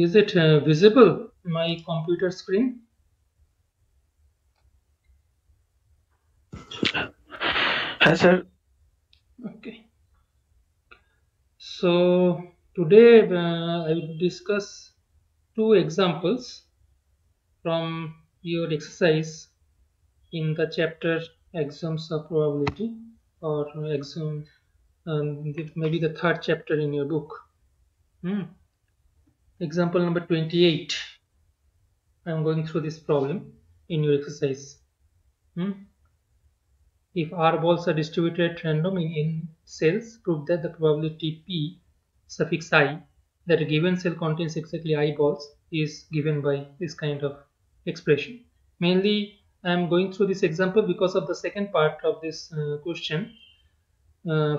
is it visible, my computer screen? Yes, sir. Okay. So today I will discuss two examples from your exercise in the chapter Axioms of Probability, or Axiom, maybe the third chapter in your book. Example number 28. I am going through this problem in your exercise. If R balls are distributed at random in n cells, prove that the probability P suffix I that a given cell contains exactly I balls is given by this kind of expression. Mainly, I am going through this example because of the second part of this question.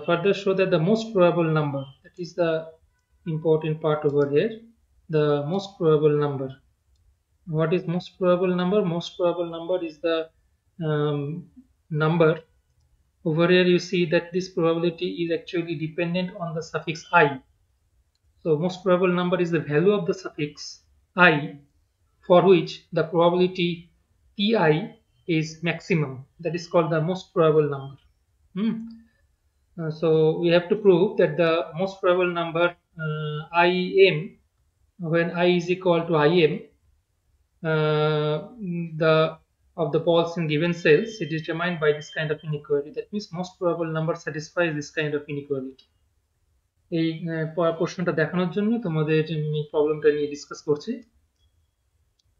Further show that the most probable number, that is the important part over here, the most probable number. What is most probable number? Most probable number is the number. Over here you see that this probability is actually dependent on the suffix I. So most probable number is the value of the suffix I for which the probability Pi is maximum. That is called the most probable number. So we have to prove that the most probable number Im, when I is equal to Im, the of the balls in given cells, it is determined by this kind of inequality. That means most probable number satisfies this kind of inequality. এই প্রশ্নটা দেখানোর জন্য তোমাদের এই প্রবলেমটা নিয়ে discuss করছি,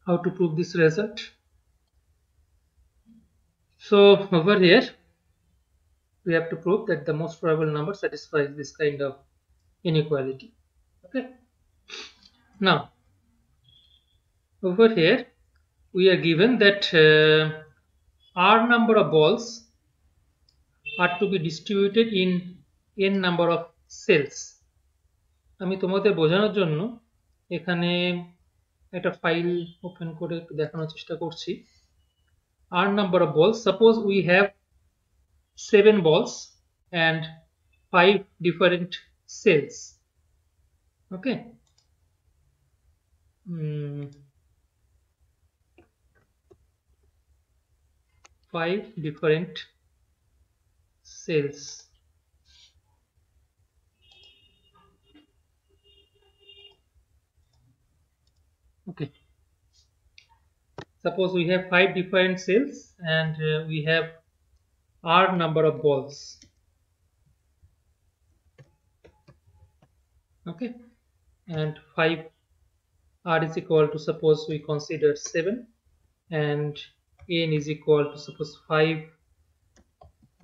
how to prove this result. So over here we have to prove that the most probable number satisfies this kind of inequality. Okay, now over here we are given that r number of balls are to be distributed in n number of cells. আমি তোমাদের বোঝানোর জন্য এখানে একটা file open করে দেখানোর চেষ্টা করছি। r number of balls, suppose we have 7 balls and 5 different cells. Okay, 5 different cells. Okay, suppose we have 5 different cells and we have r number of balls. Okay, and 5 r is equal to, suppose we consider 7, and n is equal to, suppose 5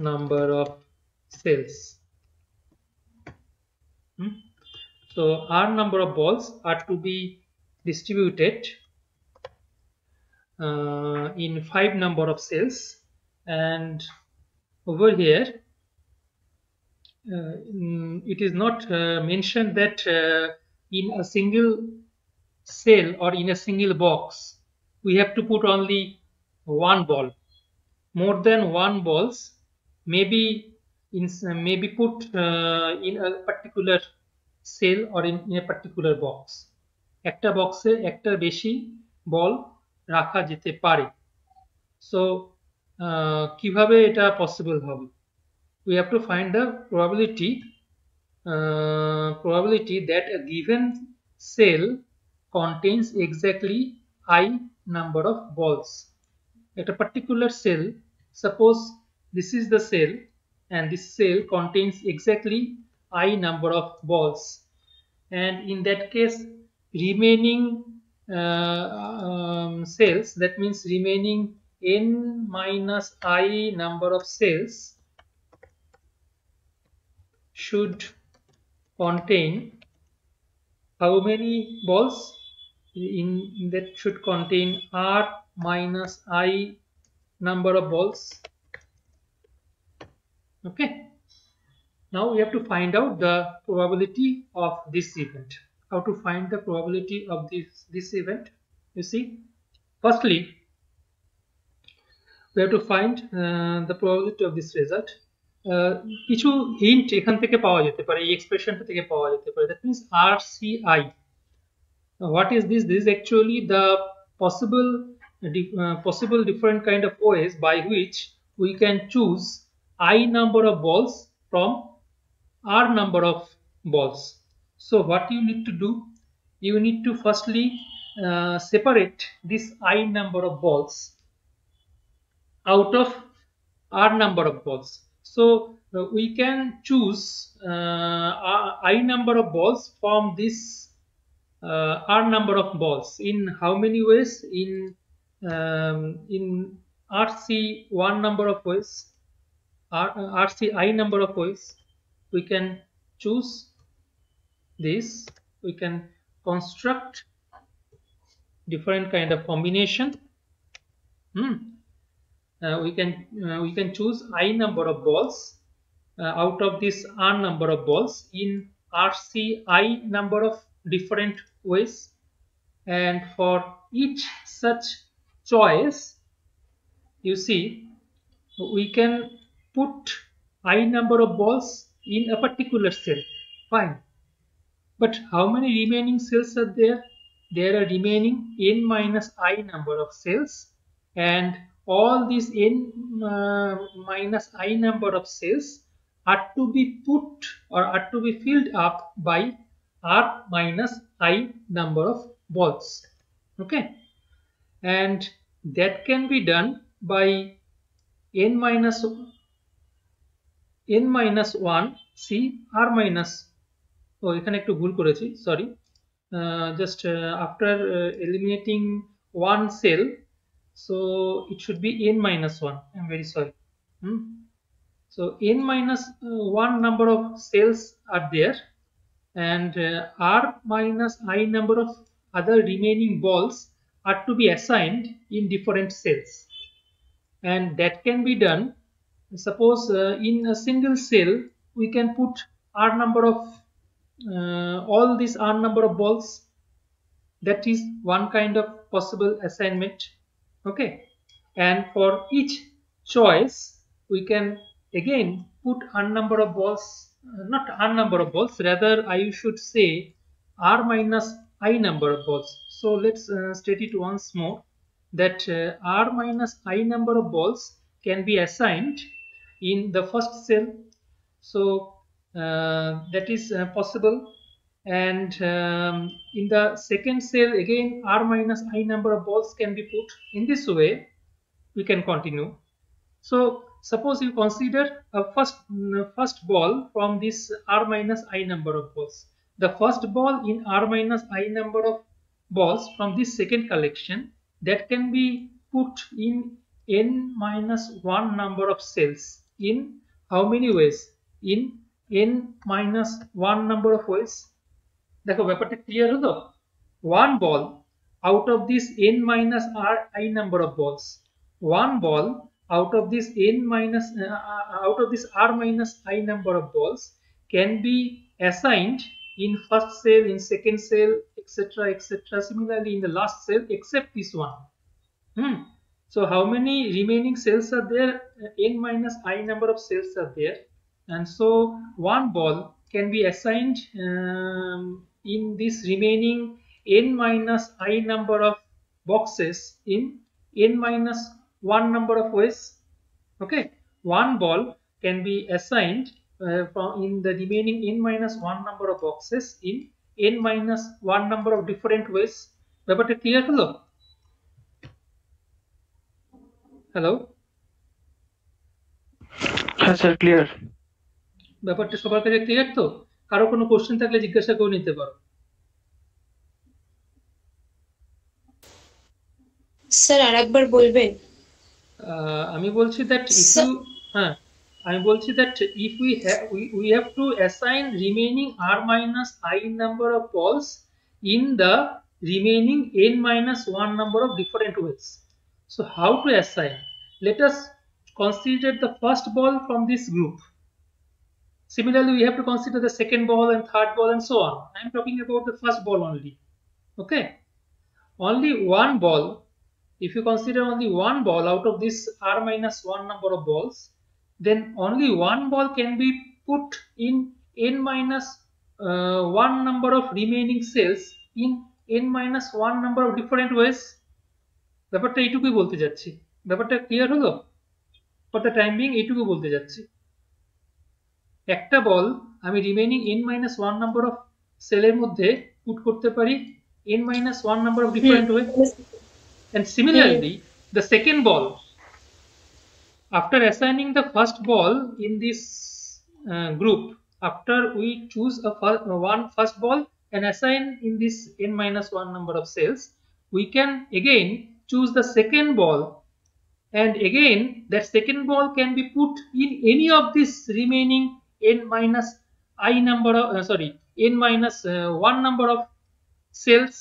number of cells. So r number of balls are to be distributed in 5 number of cells, and over here it is not mentioned that in a single cell or in a single box we have to put only one ball. More than one balls may be put in a particular cell or in a particular box. একটা বক্সে একটা বেশি বল রাখা যেতে পারে। So কিভাবে এটা possible হবে? We have to find the probability that a given cell contains exactly I number of balls. At a particular cell, suppose this is the cell and this cell contains exactly I number of balls, and in that case remaining cells, that means remaining n minus I number of cells should contain how many balls? In that should contain r minus I number of balls. Okay, now we have to find out the probability of this event. How to find the probability of this event? You see, firstly we have to find the probability of this result. কিছু hint এখান থেকে পাওয়া যেতে পারে, এই এক্সপ্রেশনটা থেকে পাওয়া যেতে পারে। That means RCI, What is this? This is actually the possible different kind of ways by which we can choose I number of balls from R number of balls. So what you need to do, you need to firstly separate this I number of balls out of R number of balls. So we can choose I number of balls from this R number of balls in how many ways? In RC one number of ways, RC I number of ways. We can choose this. We can construct different kind of combination. Hmm. We can choose I number of balls out of this R number of balls in RCI number of different ways, and for each such choice, you see, we can put I number of balls in a particular cell. Fine. But how many remaining cells are there? There are remaining n minus I number of cells, and all these n minus I number of cells are to be put or are to be filled up by R minus I number of balls. Okay, and that can be done by n minus 1 C R minus. ও এখানে একটু ভুল করেছি, sorry, just after eliminating one cell, so it should be n minus 1. I'm very sorry. Hmm? So n minus 1 number of cells are there, and R minus I number of other remaining balls are to be assigned in different cells, and that can be done. Suppose in a single cell we can put R number of all these R number of balls. That is one kind of possible assignment. Okay, and for each choice we can again put R number of balls, not R number of balls, rather I should say R minus I number of balls. So let's state it once more, that R minus I number of balls can be assigned in the first cell. So that is possible, and in the second cell again R minus I number of balls can be put. In this way we can continue. So suppose you consider a first ball from this R minus I number of balls. The first ball in R minus I number of balls from this second collection, that can be put in n minus 1 number of cells. In how many ways? In n minus 1 number of ways. দেখো ব্যাপারটা clear হলো? One ball out of this n minus I number of balls, one ball out of this out of this R minus I number of balls can be assigned in first cell, in second cell, etc., etc., similarly in the last cell, except this one. So how many remaining cells are there? N minus I number of cells are there, and so one ball can be assigned in this remaining n minus I number of boxes in n minus 1 number of ways. Okay, one ball can be assigned in the remaining n minus 1 number of boxes in n minus 1 number of different ways. ব্যাপারটা clear হলো? Hello, হ্যাঁ sir, clear. ব্যাপারটা সবার কাছে clear তো? কারো কোনো question থাকলে জিজ্ঞাসা করে নিতে পারো। স্যার আরেকবার বলবেন? আমি বলছি that if you হ্যাঁ আমি বলছি that if we have to assign remaining R minus I number of balls in the remaining n minus 1 number of different ways. So how to assign? Let us consider the first ball from this group. Similarly, we have to consider the second ball and third ball and so on. I am talking about the first ball only. Okay, only one ball. If you consider only one ball out of this R minus 1 number of balls, then only one ball can be put in n minus 1 number of remaining cells in n minus 1 number of different ways. ব্যাপারটা এইটুকুই বলতে যাচ্ছি। ব্যাপারটা clear হলো? For the time being এইটুকু বলতে যাচ্ছি। একটা বল আমি remaining n minus 1 number of সেলের মধ্যে পুট করতে পারি n minus 1 number of different way. And similarly, the second ball, after assigning the first ball in this group, after we choose one first ball and assign in this n minus 1 number of cells, we can again choose the second ball, and again that second ball can be put in any of this remaining n minus I number of n minus 1 number of cells.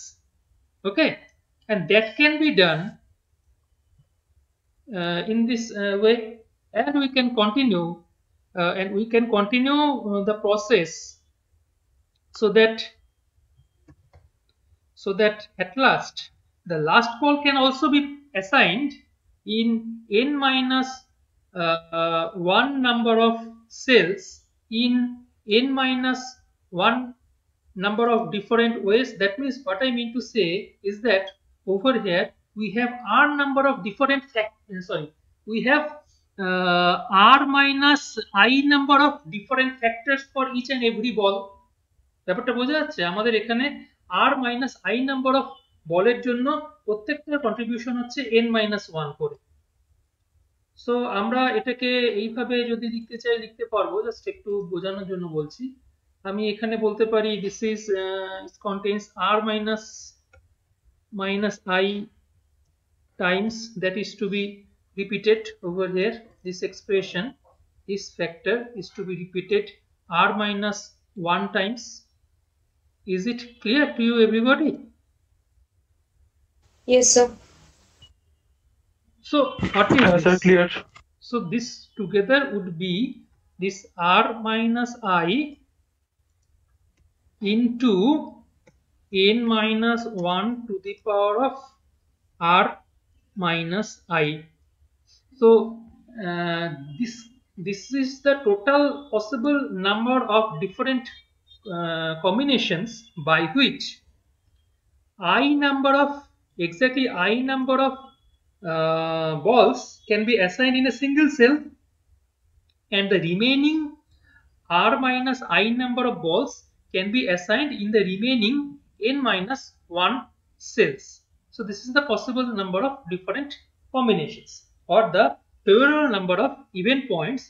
Okay, and that can be done in this way, and we can continue the process, so that at last the last ball can also be assigned in n minus 1 number of cells in n minus 1 number of different ways. That means what I mean to say is that over here we have r number of different we have r minus I number of different factors for each and every ball. ব্যাপারটা বোঝা যাচ্ছে? আমাদের এখানে r minus I number of বলের জন্য প্রত্যেকটা contribution হচ্ছে n minus 1 করে। সো আমরা এটাকে এইভাবে যদি লিখতে চাই লিখতে পারবো, জাস্ট একটু বোঝানোর জন্য বলছি। আমি এখানে বলতে পারি this is contains r minus I times, that is to be repeated over here. This expression, this factor is to be repeated r minus 1 times. Is it clear to you, everybody? Yes, sir. So what is this? Sir, clear. So this together would be this r minus I into n minus 1 to the power of r minus I. So this is the total possible number of different combinations by which I number of balls can be assigned in a single cell, and the remaining r minus I number of balls can be assigned in the remaining n minus 1 cells. So this is the possible number of different combinations, or the favorable number of event points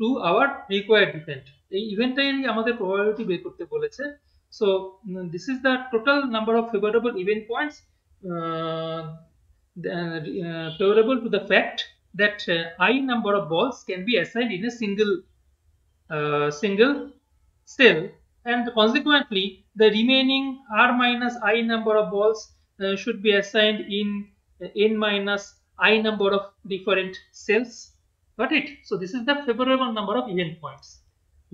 to our required event. এই ইভেন্টটাই আমাদের probability বের করতে বলেছে। So this is the total number of favorable event points favorable to the fact that I number of balls can be assigned in a single cell, and consequently the remaining r minus I number of balls should be assigned in n minus I number of different cells. Got it? So this is the favorable number of event points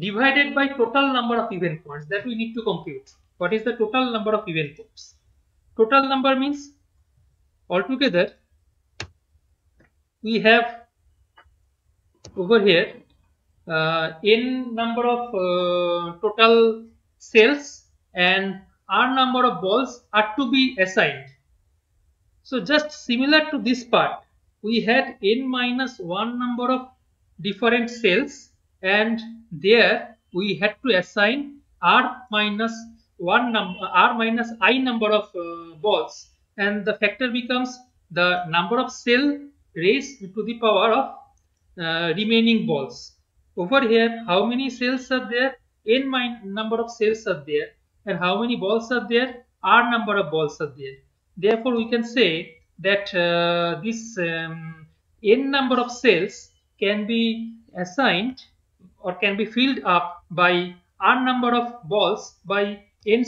divided by total number of event points that we need to compute. What is the total number of event points? Total number means altogether we have over here n number of total cells, and r number of balls are to be assigned. So just similar to this part, we had n minus 1 number of different cells, and there we had to assign r minus I number of balls, and the factor becomes the number of cell raised to the power of remaining balls. Over here, how many cells are there? N number of cells are there, and how many balls are there? R number of balls are there. Therefore, we can say that this n number of cells can be assigned or can be filled up by r number of balls by n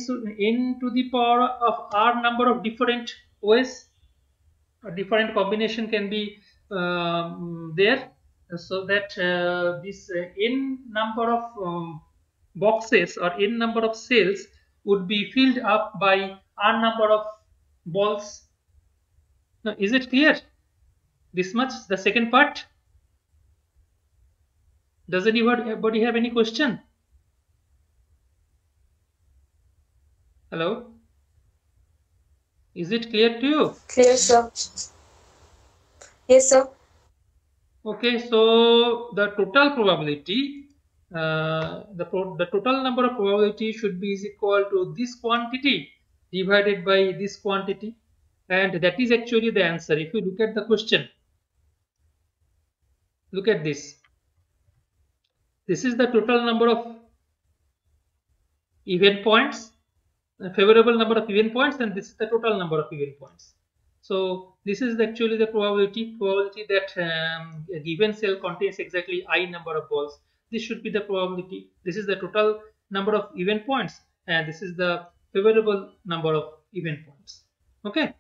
to the power of r number of different ways. A different combination can be there, so that this n number of boxes or n number of cells would be filled up by r number of balls. Now, is it clear? This much, the second part. Does anybody have any question? Hello? Is it clear to you? Clear, sir. Yes, sir. Okay, so the total probability, the total number of probability should be is equal to this quantity divided by this quantity, and that is actually the answer. If you look at the question, look at this. This is the total number of event points, a favorable number of event points, and this is the total number of event points. So this is actually the probability that a given cell contains exactly I number of balls. This should be the probability. This is the total number of event points, and this is the favorable number of event points. Okay,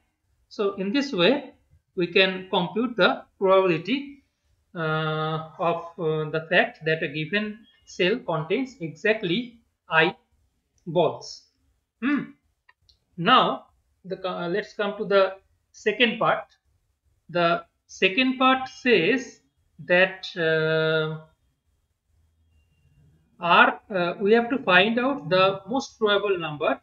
so in this way we can compute the probability of the fact that a given cell contains exactly I balls. Now, let's come to the second part. The second part says that we have to find out the most probable number.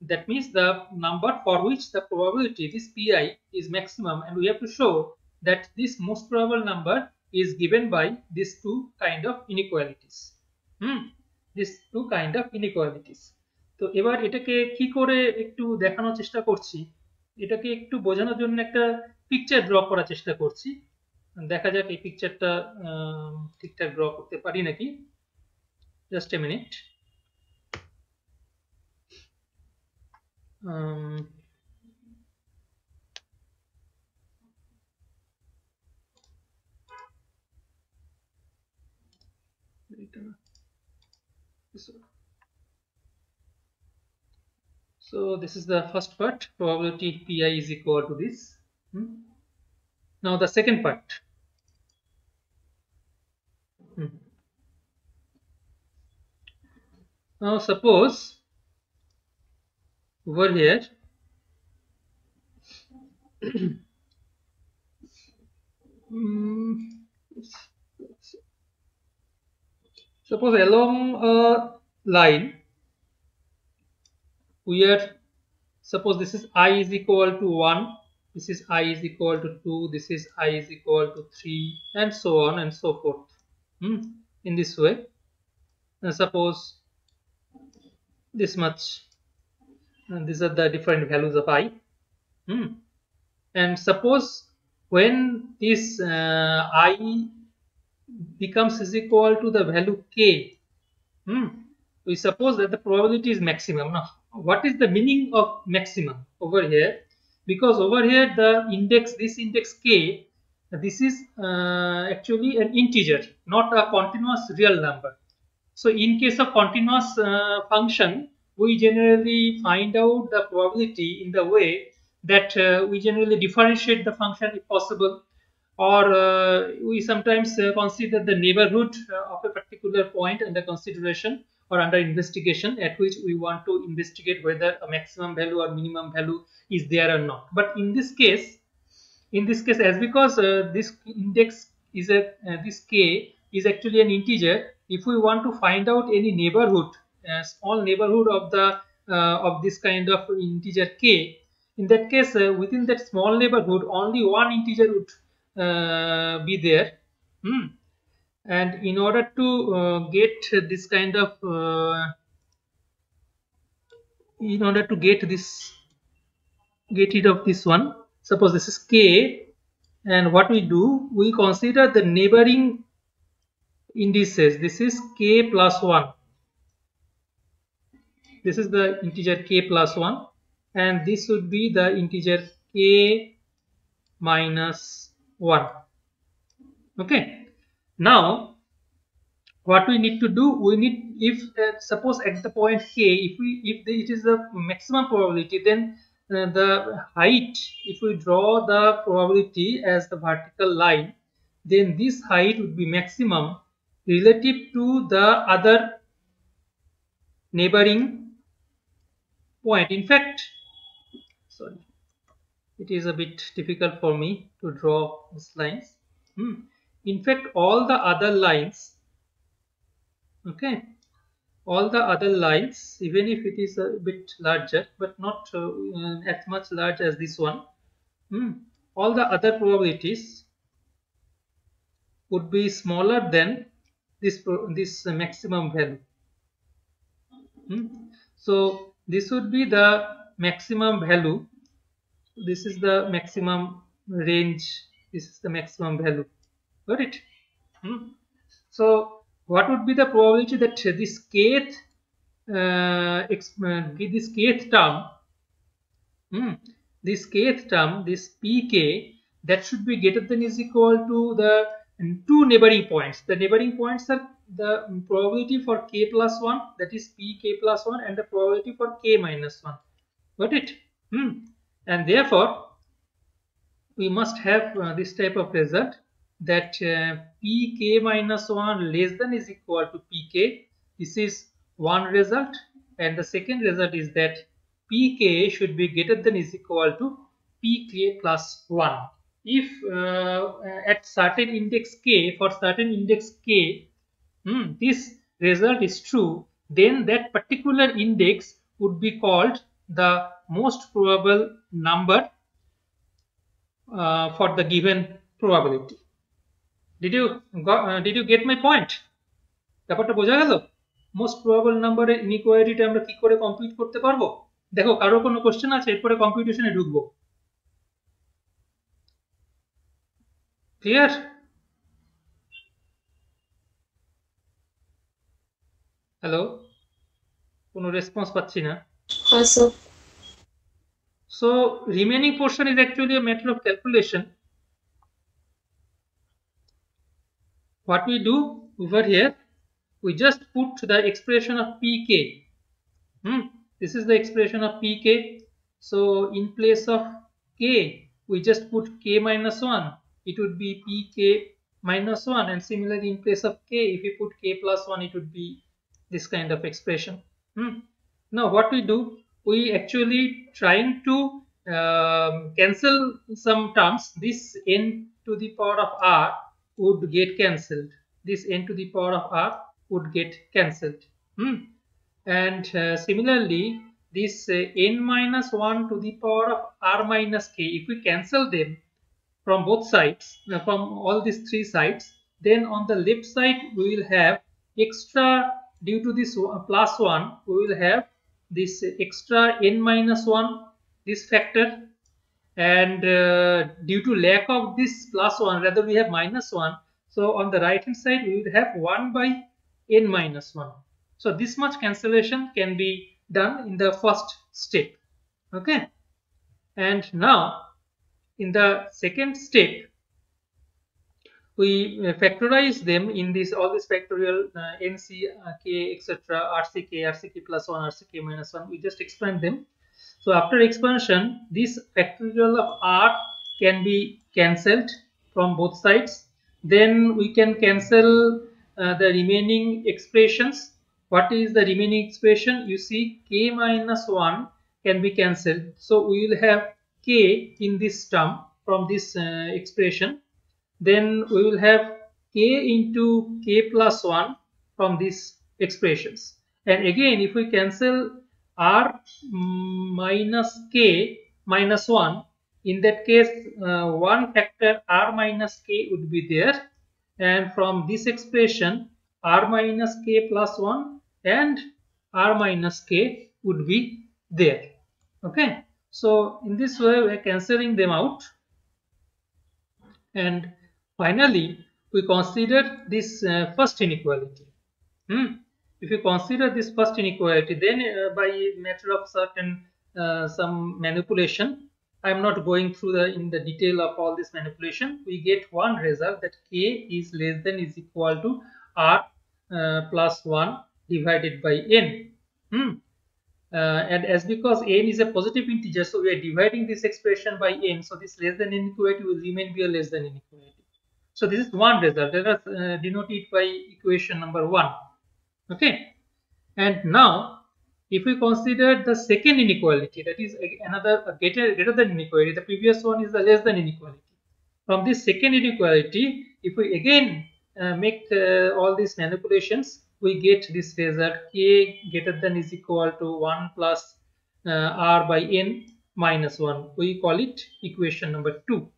That means the number for which the probability, this pi, is maximum, and we have to show that this most probable number is given by these two kind of inequalities. These two kind of inequalities. তো এবার এটাকে কি করে একটু দেখানোর চেষ্টা করছি, এটাকে একটু বোঝানোর জন্য একটা পিকচার ড্র করার চেষ্টা করছি। দেখা যাক এই পিকচারটা ঠিকঠাক ড্র করতে পারি নাকি। Just a minute. So this is the first part, probability pi is equal to this. Now the second part. Now suppose over here suppose along a line where suppose this is I is equal to 1, this is I is equal to 2, this is I is equal to 3, and so on and so forth. In this way, suppose this much, and these are the different values of I. And suppose when this I becomes is equal to the value k, we suppose that the probability is maximum. Now, what is the meaning of maximum over here? Because over here the index, this index k, this is actually an integer, not a continuous real number. So in case of continuous function, we generally find out the probability in the way that we generally differentiate the function if possible, or we sometimes consider the neighborhood of a particular point under consideration or under investigation, at which we want to investigate whether a maximum value or minimum value is there or not. But in this case, as because this index is a this k is actually an integer, if we want to find out any neighborhood, small neighborhood of the of this kind of integer k, in that case within that small neighborhood only one integer would be there. And in order to get this kind of in order to get rid of this one, suppose this is k, and what we do, we consider the neighboring indices. This is k plus 1, this is the integer k plus 1, and this would be the integer k minus 1. Okay, now what we need to do, we need, if suppose at the point k, if it is the maximum probability, then the height, if we draw the probability as the vertical line, then this height would be maximum relative to the other neighboring point. In fact, sorry, it is a bit difficult for me to draw these lines. In fact, all the other lines, okay, all the other lines, even if it is a bit larger, but not as much large as this one, all the other probabilities would be smaller than this maximum value. So this would be the maximum value. This is the maximum range. This is the maximum value. Got it? So what would be the probability that this kth term, this pk, that should be greater than is equal to the two neighboring points. The neighboring points are the probability for k plus 1, that is pk plus 1, and the probability for k minus 1. Got it? And therefore we must have this type of result, that pk minus 1 less than is equal to pk. This is one result, and the second result is that pk should be greater than is equal to pk plus 1. If at certain index k, for certain index k, this result is true, then that particular index would be called the most probable number for the given probability. Did you get my point? ব্যাপারটা বোঝা গেল? Most probable নাম্বারের ইনইকুয়ালিটিটা আমরা কি করে compute করতে পারবো? দেখো, কারো কোনো কোশ্চেন আছে? এরপরে কম্পিউটেশনে ঢুকবো। ক্লিয়ার? হ্যালো, কোনো রেসপন্স পাচ্ছি না। হ্যাঁ sir. So remaining portion is actually a matter of calculation. What we do over here, we just put the expression of pk. This is the expression of pk. So in place of k, we just put k minus 1. It would be pk minus 1, and similarly in place of k, if we put k plus 1, it would be this kind of expression. Now what we do, we actually trying to cancel some terms. This n to the power of r would get cancelled. This n to the power of r would get cancelled. And similarly, this n minus 1 to the power of r minus k, if we cancel them from both sides, from all these three sides, then on the left side we will have extra, due to this plus 1, we will have this extra n minus 1, this factor, and due to lack of this plus 1, rather we have minus 1. So on the right hand side we will have 1 by n minus 1. So this much cancellation can be done in the first step. Okay, and now in the second step we factorize them in this, all this factorial nc k etc, rck plus 1, rck minus 1. We just expand them. So after expansion, this factorial of r can be cancelled from both sides. Then we can cancel the remaining expressions. What is the remaining expression? You see, k minus 1 can be cancelled. So we will have k in this term from this expression. Then we will have k into k plus 1 from these expressions. And again, if we cancel r minus k minus 1, in that case one factor r minus k would be there, and from this expression r minus k plus 1 and r minus k would be there. Okay, so in this way we are cancelling them out, and finally we consider this first inequality. If you consider this first inequality, then by matter of certain some manipulation, I am not going through in the detail of all this manipulation, we get one result, that k is less than is equal to r plus 1 divided by n. And as because n is a positive integer, so we are dividing this expression by n, so this less than inequality will remain be a less than inequality. So this is one result. Let us denote it by equation number 1. Okay, and now if we consider the second inequality, that is another greater than inequality, the previous one is the less than inequality. From this second inequality, if we again make all these manipulations, we get this result k greater than is equal to 1 plus r by n minus 1. We call it equation number 2.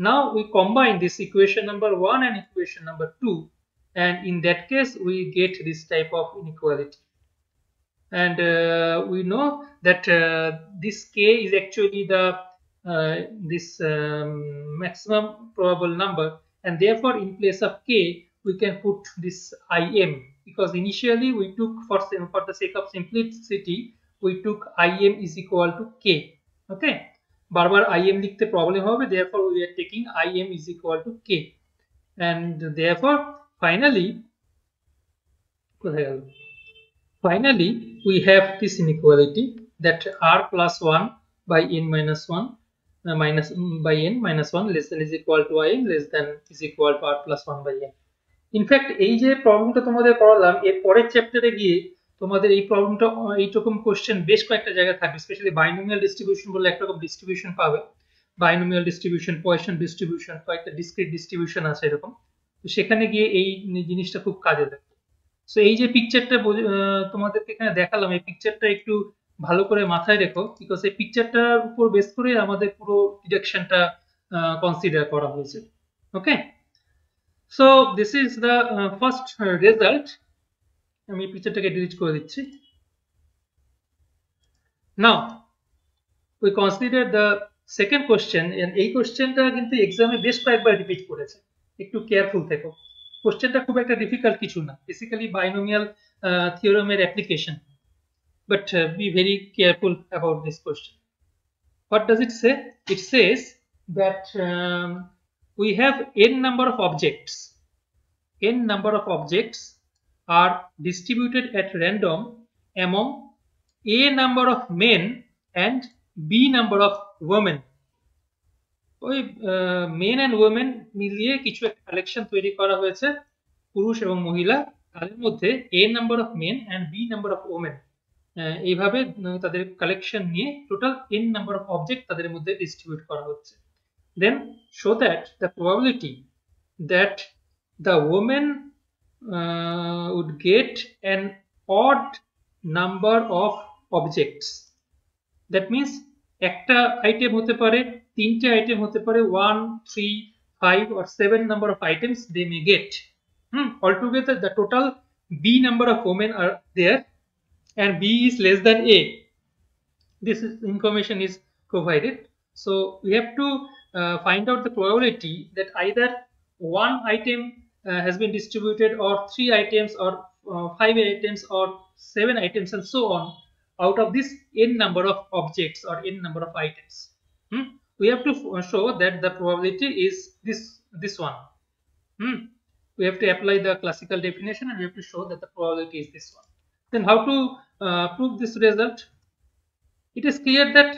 Now we combine this equation number 1 and equation number 2, and in that case we get this type of inequality. And we know that this k is actually the this maximum probable number, and therefore in place of k we can put this im, because initially we took for the sake of simplicity we took im is equal to k. Okay, barbar im লিখতে problem হবে, therefore we are taking im is equal to k, and therefore finally finally we have this inequality that r plus 1 by n minus 1 minus by n minus 1 less than is equal to im less than is equal to r plus 1 by n. In fact এই যে প্রবলেমটা তোমাদের করালাম এর পরের চ্যাপ্টারে গিয়ে তোমাদের এই প্রবলেমটা এইরকম কোশ্চেন বেশ কয়েকটা জায়গায় থাকবে, স্পেশালি বাইনোমিয়াল ডিস্ট্রিবিউশন বলে একটা রকম ডিস্ট্রিবিউশন পাবে, বাইনোমিয়াল ডিস্ট্রিবিউশন, পয়েসন ডিস্ট্রিবিউশন, কয়েকটা ডিসক্রিট ডিস্ট্রিবিউশন আছে এরকম, তো সেখানে গিয়ে এই জিনিসটা খুব কাজে দেয়। সো এই যে পিকচারটা তোমাদেরকে এখানে দেখালাম, এই পিকচারটা একটু ভালো করে মাথায় রেখো, বিকজ এই পিকচারটার উপর বেস করে আমাদের পুরো ডিডাকশনটা কনসিডার করা হয়েছে। Okay, so this is the first result. আমি পিকচারটাকে ডিলিট করে দিচ্ছি। Now we consider the second question, and এই কোশ্চেনটা কিন্তু এক্সামে বেশ কয়েকবার রিপিট করেছে, একটু কেয়ারফুল থেকো। কোশ্চেনটা খুব একটা ডিফিকাল্ট কিছু না, বেসিক্যালি বাইনোমিয়াল থিওরেমের application, but be very careful about this question. What does it say? It says that we have n number of objects. N number of objects are distributed at random among a number of men and b number of women. ওই main and women মিলিয়ে কিছু একটা collection তৈরি করা হয়েছে পুরুষ এবং মহিলা, তাদের মধ্যে a number of men and b number of women, এইভাবে তাদের কালেকশন নিয়ে total n number of object তাদের মধ্যে ডিস্ট্রিবিউট করা হচ্ছে। Then show that the probability that the women would get an odd number of objects. That means একটা item হতে পারে, তিনটে আইটেম হতে পারে, 1, 3, 5 or 7 number of items they may get. Altogether the total b number of women are there and b is less than a. This information is provided. So we have to find out the probability that either one item has been distributed, or 3 items, or 5 items, or 7 items, and so on, out of this n number of objects or n number of items. We have to show that the probability is this one. We have to apply the classical definition and we have to show that the probability is this one. Then how to prove this result? It is clear that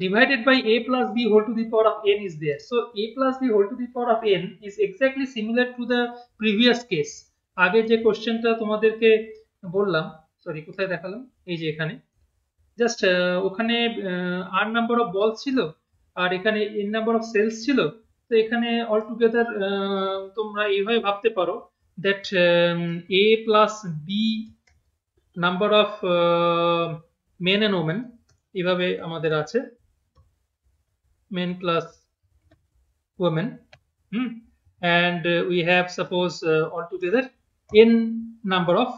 divided by a plus b whole to the power of n is there. So a plus b whole to the power of n is exactly similar to the previous case. আগে যে কোশ্চেনটা তোমাদেরকে বললাম, sorry কোথায় দেখালাম, এই যে এখানে, জাস্ট ওখানে r নাম্বার অফ বল ছিল আর এখানে n নাম্বার অফ সেলস ছিল। তো এখানে অল টুগেদার তোমরা এইভাবে ভাবতে পারো that a plus B number of men and women, এইভাবে আমাদের আছে men plus women, and we have suppose altogether n number of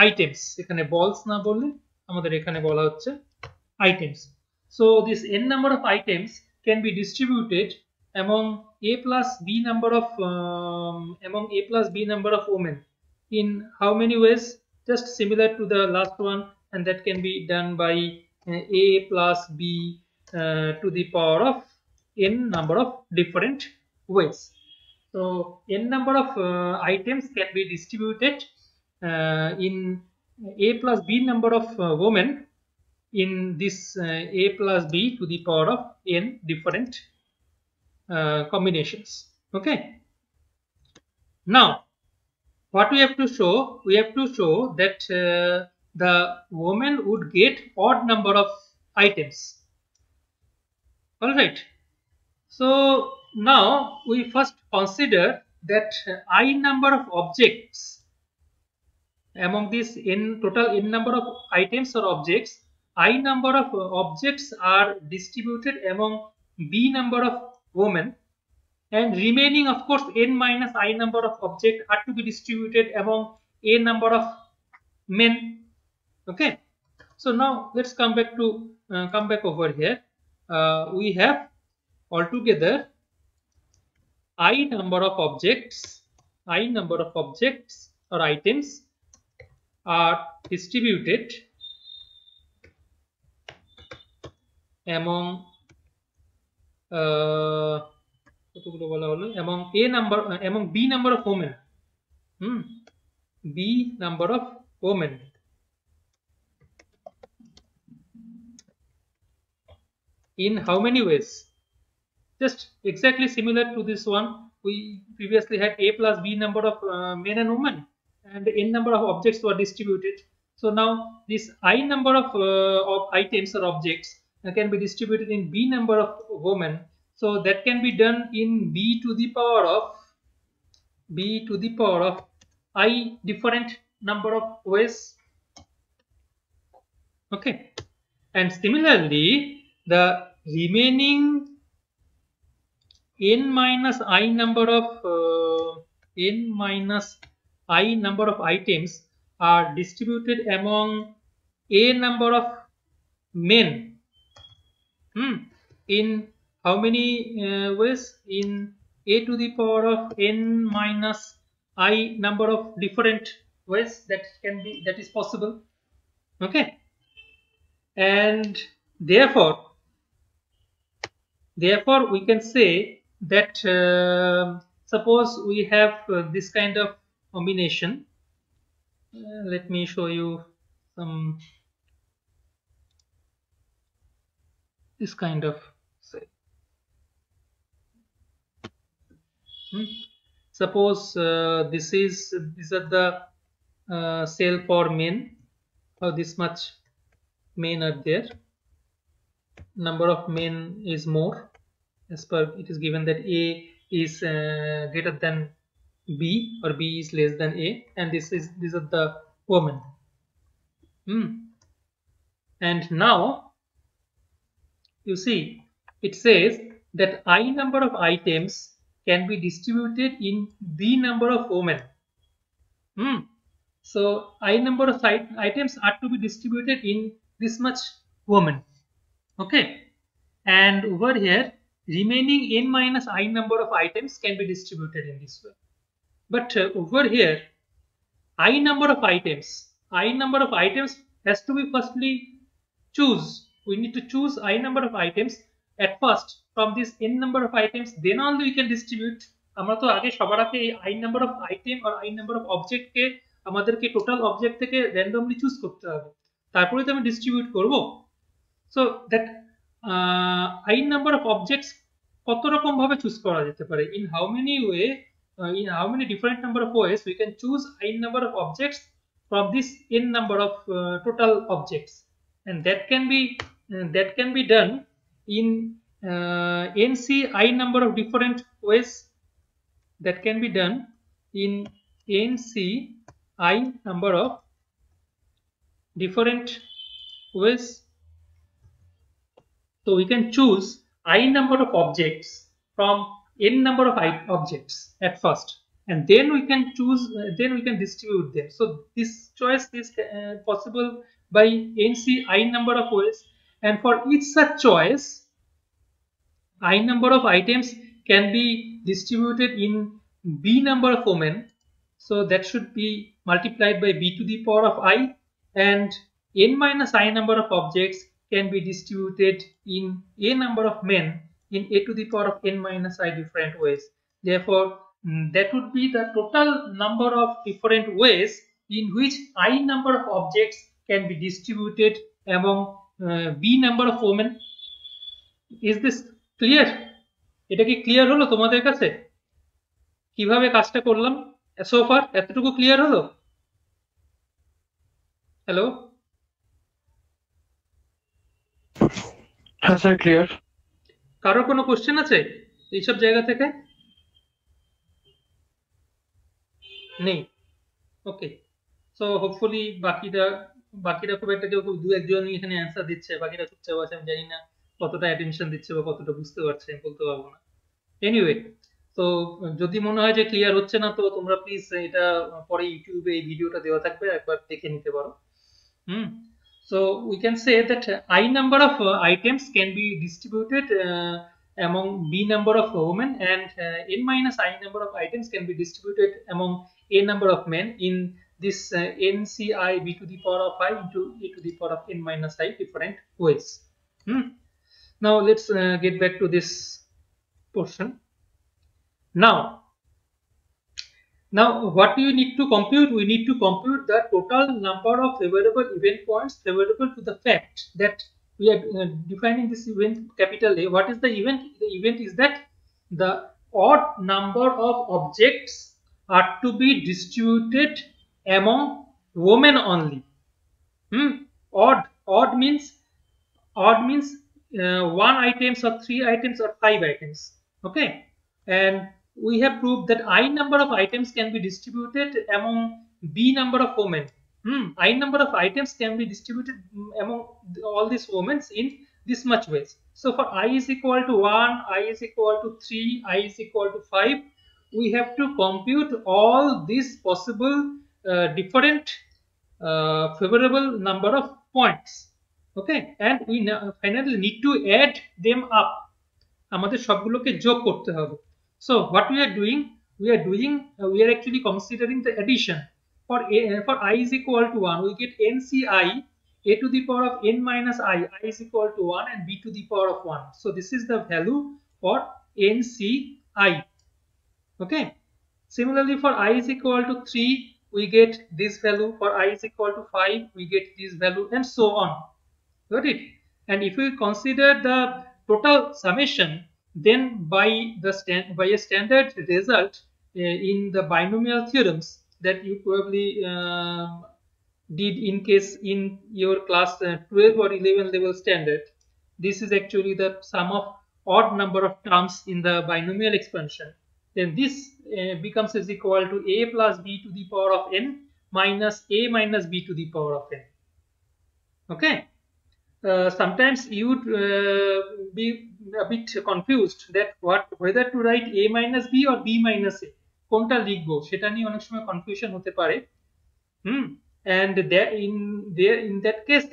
items, এখানে balls না বললে আমাদের এখানে বলা হচ্ছে items. So this n number of items can be distributed among a plus b number of women in how many ways? Just similar to the last one, and that can be done by a plus b to the power of n number of different ways. So n number of items can be distributed in a plus b number of women in this a plus b to the power of n different combinations. Okay, now what we have to show? We have to show that the woman would get odd number of items. All right, so now we first consider that I number of objects among this n number of items or objects, I number of objects are distributed among b number of women, and remaining, of course, n minus I number of objects are to be distributed among a number of men. Okay, so now let's come back over here. We have altogether I number of objects or items are distributed among কতগুলো বলা হলো among among b number of women. B number of women in how many ways? Just exactly similar to this one. We previously had a plus b number of men and women, and n number of objects were distributed. So now this I number of items or objects can be distributed in b number of women. So that can be done in b to the power of I different number of ways. Okay, and similarly the remaining n minus I number of items are distributed among a number of men. In how many ways? In a to the power of n minus I number of different ways that is possible. Okay, and therefore we can say that suppose we have this kind of combination. Let me show you some this kind of say. Suppose these are the cell for men. How this much men are there. Number of men is more, as per it is given that A is greater than B or B is less than A, and these are the women. And now you see it says that I number of items can be distributed in B number of women. So I number of items are to be distributed in this much women. Okay, and over here remaining n minus I number of items can be distributed in this way. But over here I number of items has to be firstly we need to choose I number of items at first from this n number of items, then only we can distribute. আমরা তো আগে সবার আগে এই I number of item or I number of object কে আমাদেরকে total object থেকে randomly choose করতে হবে, তারপরে তো আমি ডিস্ট্রিবিউট করব। So that I number of objects কত রকম ভাবে চুজ করা যেতে পারে, in how many different number of ways we can choose I number of objects from this n number of total objects, and that can be done in nc I number of different ways. That can be done in nc I number of different ways. So we can choose I number of objects from n number of objects at first, and then we can distribute them. So this choice is possible by nc I number of ways, and for each such choice I number of items can be distributed in b number of women. So that should be multiplied by b to the power of I, and n minus I number of objects can be distributed in a number of men in a to the power of n minus I different ways. Therefore that would be the total number of different ways in which I number of objects can be distributed among b number of women. Is this clear? এটা কি clear হলো তোমাদের কাছে কিভাবে কাজটা করলাম? So far এতটুকু clear হলো? হ্যালো, হ্যাঁ স্যার ক্লিয়ার। কারোর কোনো কোশ্চেন আছে এইসব জায়গা থেকে? নেই? ওকে, সো হোপফুলি বাকিরা খুব একটা কেউ দু একজনই এখানে অ্যান্সার দিচ্ছে, বাকিরা চুপচাপ আছে। আমি জানি না কতটা অ্যাটেনশন দিচ্ছে বা কতটা বুঝতে পারছে, আমি বলতে পারবো না। এনিওয়ে, তো যদি মনে হয় যে ক্লিয়ার হচ্ছে না, তো তোমরা প্লিজ এটা পরে ইউটিউবে এই ভিডিওটা দেওয়া থাকবে, একবার দেখে নিতে পারো। Hmm. So we can say that I number of items can be distributed among B number of women, and n minus I number of items can be distributed among a number of men in this NCI B to the power of I into a to the power of n minus I different ways. Hmm. Now let's get back to this portion. Now, what do you need to compute? We need to compute the total number of favorable event points favorable to the fact that we are defining this event capital A. What is the event? The event is that the odd number of objects are to be distributed among women only. Odd means one items or three items or five items. Okay, and we have proved that I number of items can be distributed among B number of women. I number of items can be distributed among all these women in this much ways. So for I is equal to 1, I is equal to 3, I is equal to 5, we have to compute all these possible different favorable number of points. Okay, and we finally need to add them up. আমাদের সবগুলোকে যোগ করতে হবে। So what we are doing, we are actually considering the addition. For I is equal to 1, we get NCI a to the power of n minus I is equal to 1, and b to the power of 1. So this is the value for NCI. Okay, similarly for I is equal to 3, we get this value. For I is equal to 5, we get this value, and so on. Got it? And if we consider the total summation, then by a standard result in the binomial theorems that you probably did in case in your class 12 or 11 level standard, this is actually the sum of odd number of terms in the binomial expansion. Then this becomes is equal to a plus b to the power of n minus a minus b to the power of n. Okay. Sometimes you would be a bit confused that whether to write a minus b or b minus a, কোনটা লিখবো সেটা নিয়ে অনেক সময় confusion হতে পারে। and in that case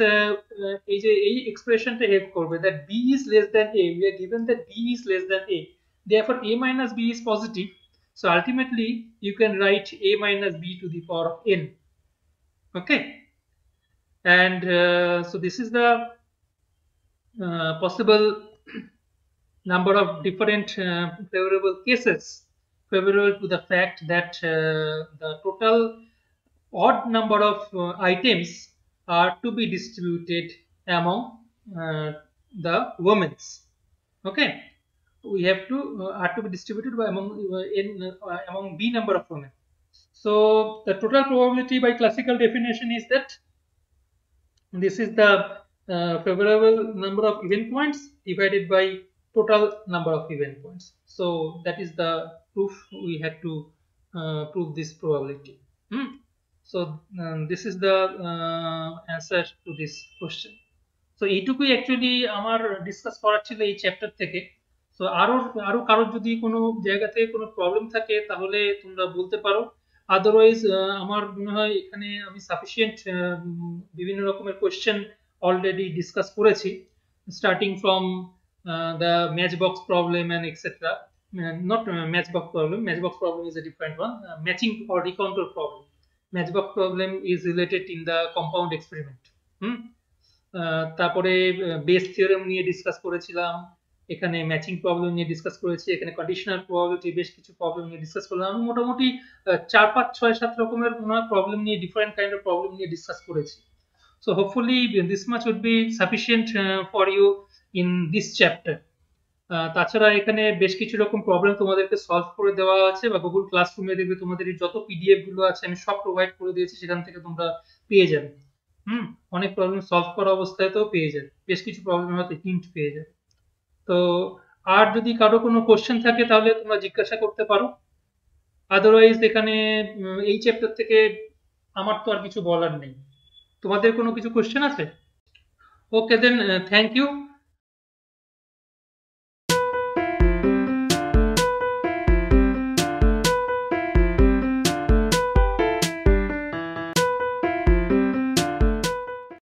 এই যে এই এক্সপ্রেশনটা হেল্প করবে, that b is less than a, we are given that b is less than a, therefore a minus b is positive, so ultimately you can write a minus b to the power of n. Okay, and so this is the possible number of different favorable cases favorable to the fact that the total odd number of items are to be distributed among the women's. Okay, we have to are to be distributed by among b number of women. So the total probability by classical definition is that this is the favorable number of event points divided by total number of event points. So that is the proof we had to prove this probability. So this is the answer to this question. So এইটুকুই actually আমার discuss করার ছিল এই chapter থেকে। তো আরো আরো কারোর যদি কোনো জায়গা থেকে কোনো প্রবলেম থাকে তাহলে তোমরা বলতে পারো। আদারওয়াইজ আমার মনে হয় এখানে আমি সাফিসিয়েন্ট বিভিন্ন রকমের কোয়েশ্চেন অলরেডি ডিসকাস করেছি, starting from the matchbox problem and etc. Not matchbox problem is a different one. Matching or recontour problem. Matchbox problem is related in the compound experiment. তারপরে base theorem নিয়ে discuss করেছিলাম, এখানে matching problem নিয়ে discuss করেছি, এখানে conditional probability বেশ কিছু problem নিয়ে ডিসকাস করলাম। আমি মোটামুটি 4 5 6 7 রকমের প্রবলেম নিয়ে ডিফারেন্ট কাইন্ড অফ প্রবলেম নিয়ে ডিসকাস করেছি। So hopefully this much would be sufficient for you in this chapter. তাছাড়া এখানে বেশ কিছু রকম প্রবলেম তোমাদেরকে সলভ করে দেওয়া আছে, বা গুগল ক্লাসরুমে দেখবে তোমাদের যত পিডিএফ গুলো আছে আমি সব প্রোভাইড করে দিয়েছি, সেখান থেকে তোমরা পেয়ে যাবে। অনেক প্রবলেম সলভ করা অবস্থায় তো পেয়ে যাবে, বেশ কিছু প্রবলেম হয়তো হিন্ট পেয়ে যাবে। তো আর যদি কারো কোনো কোশ্চেন থাকে তাহলে তোমরা জিজ্ঞাসা করতে পারো। আদারওয়াইজ এখানে এই চ্যাপ্টার থেকে আমার তো আর কিছু বলার নেই। তোমাদের কোনো কিছু কোশ্চেন আছে? ওকে দেন, থ্যাংক ইউ।